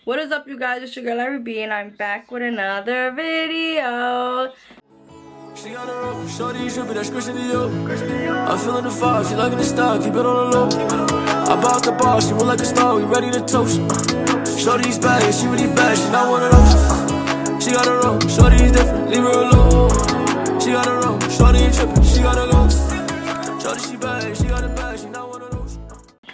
What is up, you guys? It's your girl ARIE, and I'm back with another video. She got her up, shorty dripping, that's Christian Dior. I'm feeling the vibe, she liking the style, keep it on the low. I bought the bar, she look like a star, we ready to toast. Shorty's bad, she really bad, she not one of those. She got her up, shorty's different, leave her alone. She got her up, shorty ain't tripping, she got a ghost. Shorty, she bad, she got it bad, she not one of those.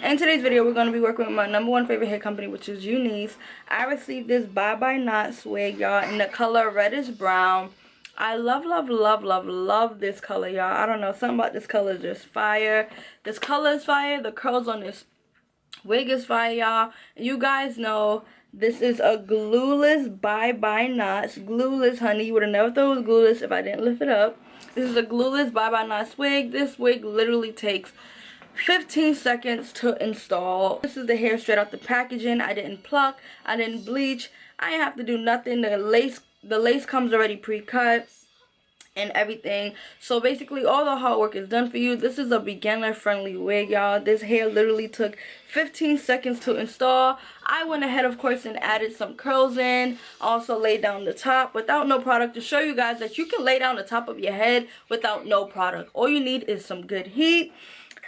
In today's video, we're going to be working with my #1 favorite hair company, which is UNice. I received this Byebye Knots wig, y'all, in the color Reddish Brown. I love this color, y'all. I don't know, something about this color is just fire. This color is fire. The curls on this wig is fire, y'all. You guys know this is a glueless Byebye Knots. Glueless, honey. You would have never thought it was glueless if I didn't lift it up. This is a glueless Byebye Knots wig. This wig literally takes 15 seconds to install. This is the hair straight out the packaging. I didn't pluck, I didn't bleach, I didn't have to do nothing. The lace comes already pre-cut and everything. So basically all the hard work is done for you. This is a beginner friendly wig, y'all. This hair literally took 15 seconds to install. I went ahead, of course, and added some curls in. Also laid down the top without no product to show you guys that you can lay down the top of your head without no product. All you need is some good heat.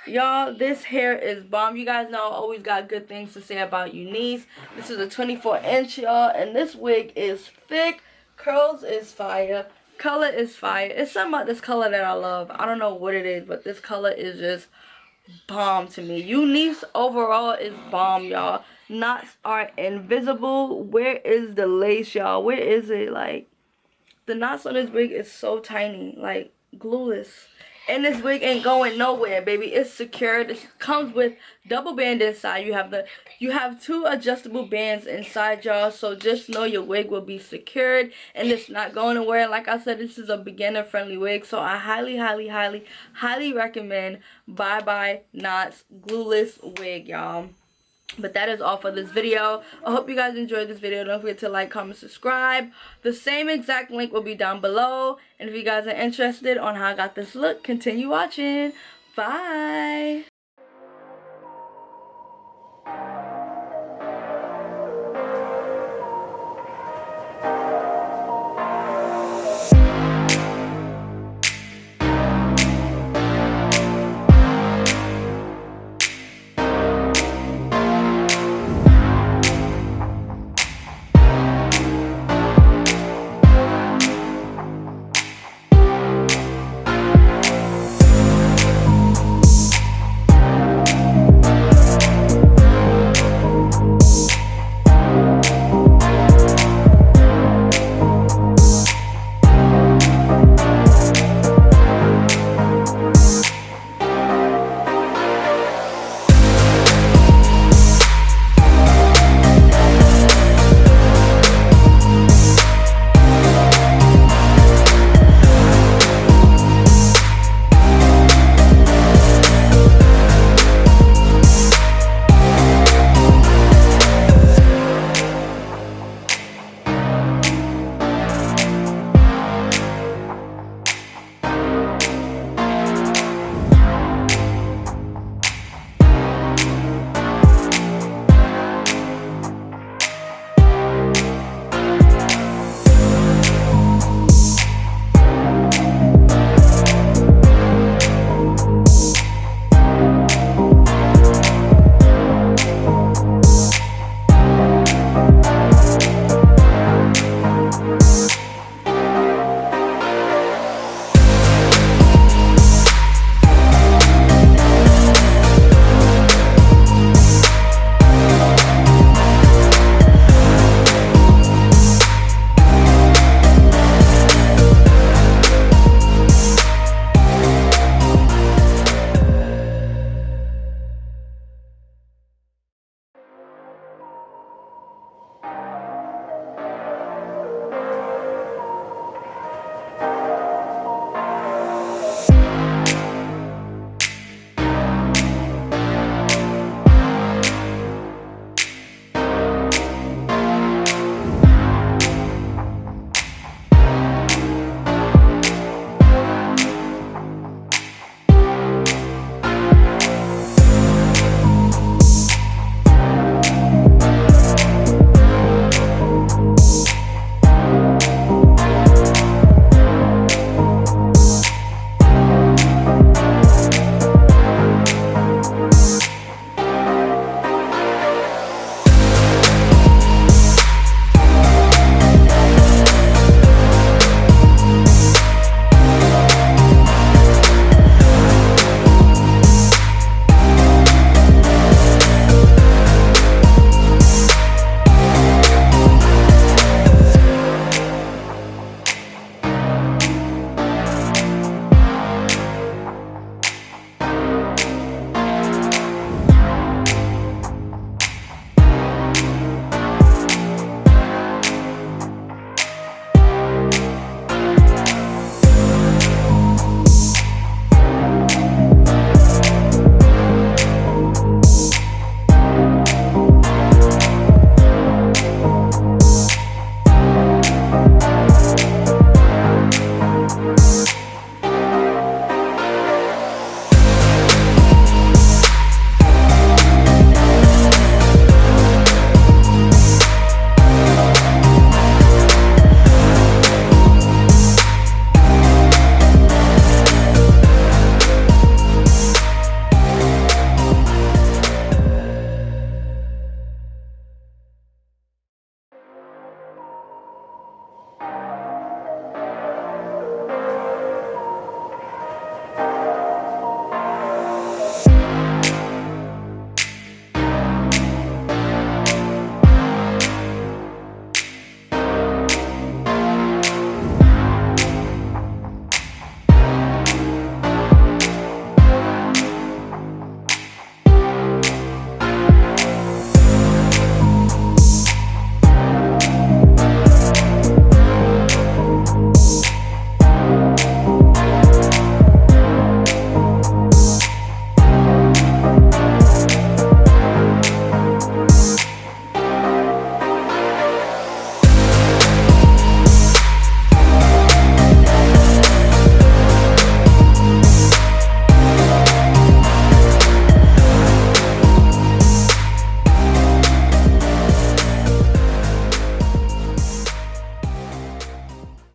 Y'all, this hair is bomb. You guys know I always got good things to say about UNice. This is a 24-inch, y'all, and this wig is thick. Curls is fire. Color is fire. It's something about this color that I love. I don't know what it is, but this color is just bomb to me. UNice overall is bomb, y'all. Knots are invisible. Where is the lace, y'all? Where is it? Like, the knots on this wig is so tiny, like glueless. And this wig ain't going nowhere, baby. It's secure. This comes with double band inside. You have 2 adjustable bands inside, y'all. So just know your wig will be secured and it's not going nowhere. Like I said, this is a beginner friendly wig. So I highly recommend Byebye Knots glueless wig, y'all. But that is all for this video. I hope you guys enjoyed this video. Don't forget to like, comment, subscribe. The same exact link will be down below. And if you guys are interested on how I got this look, continue watching. Bye.